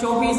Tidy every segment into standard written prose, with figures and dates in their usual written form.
24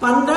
15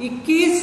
21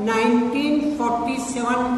1947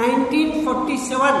1947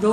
2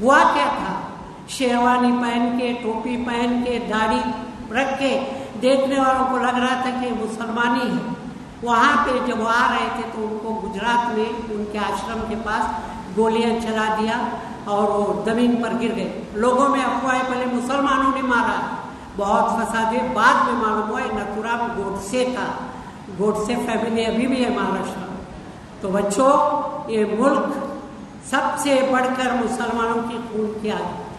हुआ क्या था, शेरवानी पहन के, टोपी पहन के, दाढ़ी रख के देखने वालों को लग रहा था कि मुसलमानी है। वहाँ पे जब आ रहे थे तो उनको गुजरात में उनके आश्रम के पास गोलियां चला दिया और वो जमीन पर गिर गए। लोगों में अफवाह, पहले मुसलमानों ने मारा, बहुत फसाद है। बाद में मालूम हुआ नथुराम गोडसे का, गोडसे फैमिली अभी भी है महाराष्ट्र में। तो बच्चों, ये मुल्क सबसे बढ़कर मुसलमानों की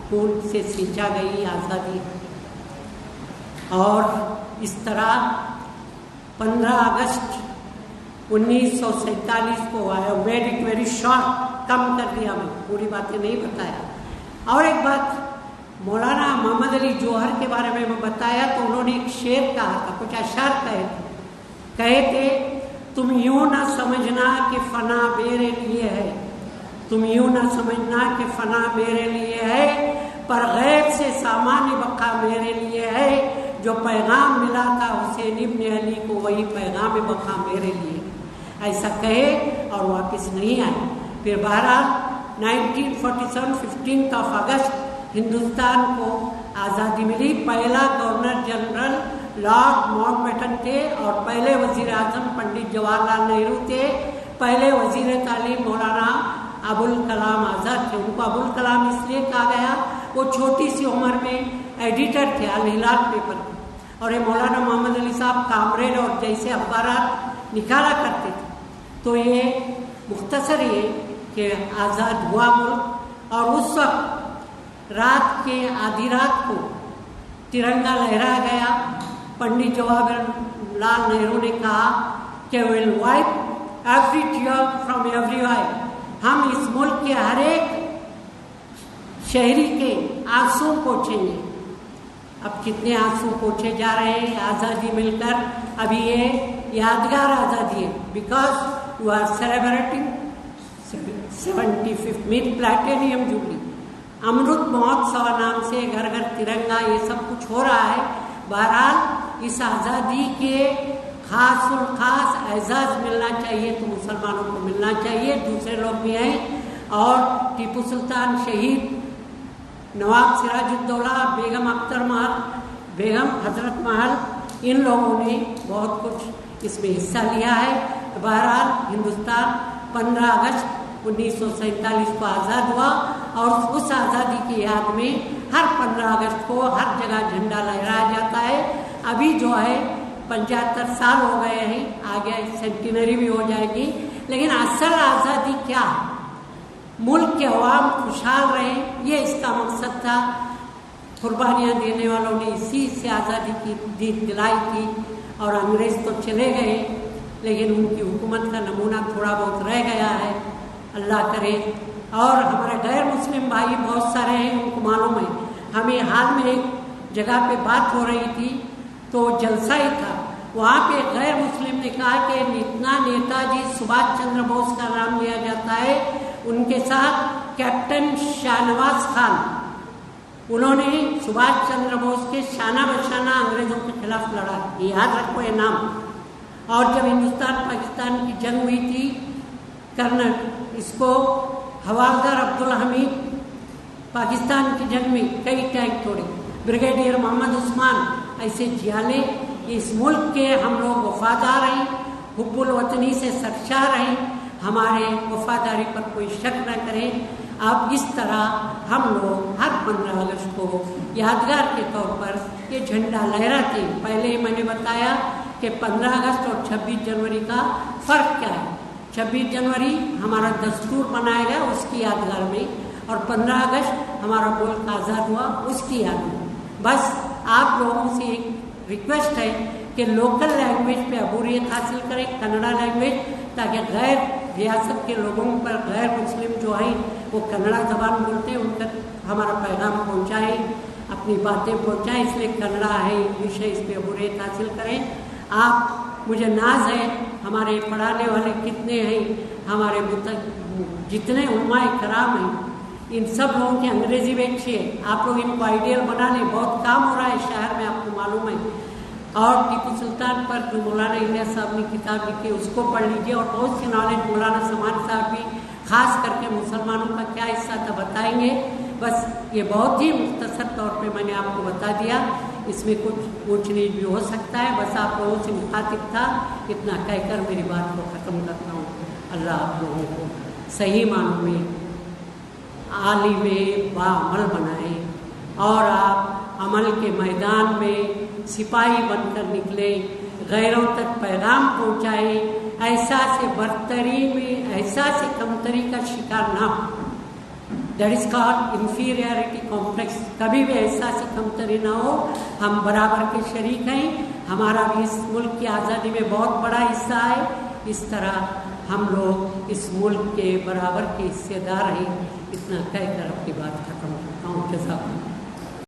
खून से सींचा गई आज़ादी है। और इस तरह 15 अगस्त 1947 को आया। मेड इट वेरी शॉर्ट, कम कर दिया, मैं पूरी बातें नहीं बताया। और एक बात, मौलाना मोहम्मद अली जौहर के बारे में मैं बताया तो उन्होंने एक शेर कहा था, कुछ अशार कहे थे, तुम यूं ना समझना कि फना मेरे लिए है, तुम यूं ना समझना कि फना मेरे लिए है, पर गैब से सामान्य बका मेरे लिए है। जो पैगाम मिला था हुसैन इब्न अली को, वही पैगाम बका मेरे लिए। ऐसा कहे और वापस नहीं आए। फिर बहरहाल 1947 15 अगस्त हिंदुस्तान को आज़ादी मिली। पहला गवर्नर जनरल लॉर्ड माउंटबेटन थे और पहले वजीर आजम पंडित जवाहरलाल नेहरू थे। पहले वजीर तालीम मौलाना अबुल कलाम आज़ाद थे। उनको अबुल कलाम इसलिए कहा गया, वो छोटी सी उम्र में एडिटर थे अल हिलाल पेपर के, और ये मौलाना मोहम्मद अली साहब कामरेड और जैसे अखबारात निकाला करते थे। तो ये मुख्तसर ये कि आज़ाद हुआ मुल्क, और उस वक्त रात के आधी रात को तिरंगा लहराया गया। पंडित जवाहरलाल नेहरू ने कहा कि will wipe every tear from every eye, हम इस मुल्क के हर एक शहरी के आंसू पोंछेंगे। अब कितने आंसू पोंछे जा रहे हैं आज़ादी मिलकर। अभी ये यादगार आज़ादी है, because you are celebrating 75th mid platinum jubilee, Amrit Mahotsav नाम से घर घर तिरंगा, ये सब कुछ हो रहा है। बहरहाल इस आज़ादी के खास और खास एजाज मिलना चाहिए तो मुसलमानों को मिलना चाहिए, दूसरे लोग भी हैं। और टीपू सुल्तान शहीद, नवाब सिराजुद्दौला, बेगम अख्तर महल, बेगम हजरत महल, इन लोगों ने बहुत कुछ इसमें हिस्सा लिया है। बहरहाल हिंदुस्तान 15 अगस्त 1947 को आज़ाद हुआ, और उस आज़ादी की याद में हर 15 अगस्त को हर जगह झंडा लहराया जाता है। अभी जो है 75 साल हो गए हैं, आगे सेंटिनरी भी हो जाएगी। लेकिन असल आज़ादी क्या है? मुल्क के अवाम खुशहाल रहे, ये इसका मकसद था। कुर्बानियाँ देने वालों ने इसी से आज़ादी की दीद दिलाई थी। और अंग्रेज़ तो चले गए, लेकिन उनकी हुकूमत का नमूना थोड़ा बहुत रह गया है, अल्लाह करे। और हमारे गैर मुस्लिम भाई बहुत सारे हैं, उनको मालूम है। हमें हाल में एक जगह पे बात हो रही थी तो जलसा ही था, वहाँ पे गैर मुस्लिम ने कहा कि जितना नेताजी सुभाष चंद्र बोस का नाम लिया जाता है, उनके साथ कैप्टन शाहनवाज खान, उन्होंने सुभाष चंद्र बोस के शाना बशाना अंग्रेजों के खिलाफ लड़ा। ये याद रखो ये नाम। और जब हिंदुस्तान पाकिस्तान की जंग हुई थी, कर्नल इसको हवालदार अब्दुल हमीद पाकिस्तान की जंग में कई टैंक तोड़े, ब्रिगेडियर मोहम्मद उस्मान, ऐसे जियाले। इस मुल्क के हम लोग वफादार हैं, हुब्बुल वतनी से सरशार हैं, हमारे वफादारी पर कोई शक न करें। अब इस तरह हम लोग हर 15 अगस्त को यादगार के तौर पर ये झंडा लहराते हैं। पहले मैंने बताया कि 15 अगस्त और 26 जनवरी का फ़र्क क्या है। 26 जनवरी हमारा दस्तूर बनाया गया, उसकी यादगार में, और 15 अगस्त हमारा मुल्क आज़ाद हुआ, उसकी याद में। बस आप लोगों से एक रिक्वेस्ट है कि लोकल लैंग्वेज पे अबूरियत हासिल करें, कन्नड़ा लैंग्वेज, ताकि गैर रियासत के लोगों पर, गैर मुस्लिम जो हैं वो कन्नड़ा ज़बान बोलते हैं, उन तक हमारा पैगाम पहुँचाएँ, अपनी बातें पहुँचाएँ। इसलिए कन्नड़ा है, इंग्लिश है, इस पर अबूरियत हासिल करें। आप, मुझे नाज है, हमारे पढ़ाने वाले कितने हैं, हमारे जितने उलमाए कराम हैं, इन सब लोगों की अंग्रेजी भी अच्छी है। आप लोग इनको आइडियल बना लें, बहुत काम हो रहा है शहर में, आपको मालूम है। और टीपू सुल्तान पर जो मौलाना इलियास साहब ने किताब लिखी, उसको पढ़ लीजिए। और बहुत सी नॉलेज मौलाना समान साहब भी खास करके मुसलमानों का क्या हिस्सा था बताएंगे। बस ये बहुत ही मुख्तसर तौर पे मैंने आपको बता दिया, इसमें कुछ ऊंच नीच भी हो सकता है, बस आप लोगों से मुखातिब था, इतना कहकर मेरी बात को ख़त्म करता हूँ। अल्लाह आप लोगों को सही मानों में आलिम बाअमल बनाए और आप अमल के मैदान में सिपाही बनकर निकले, गैरों तक पैगाम पहुँचाए, ऐसा से बरतरी में ऐसा से कमतरी का शिकार ना हो। That is called inferiority complex. कभी भी ऐसा से कमतरी ना हो, हम बराबर के शरीक हैं, हमारा भी इस मुल्क की आज़ादी में बहुत बड़ा हिस्सा है, इस तरह हम लोग इस मुल्क के बराबर के हिस्सेदार हैं। इतना कहकर अपनी बात खत्म करता हूँ। जज़ाकल्लाह।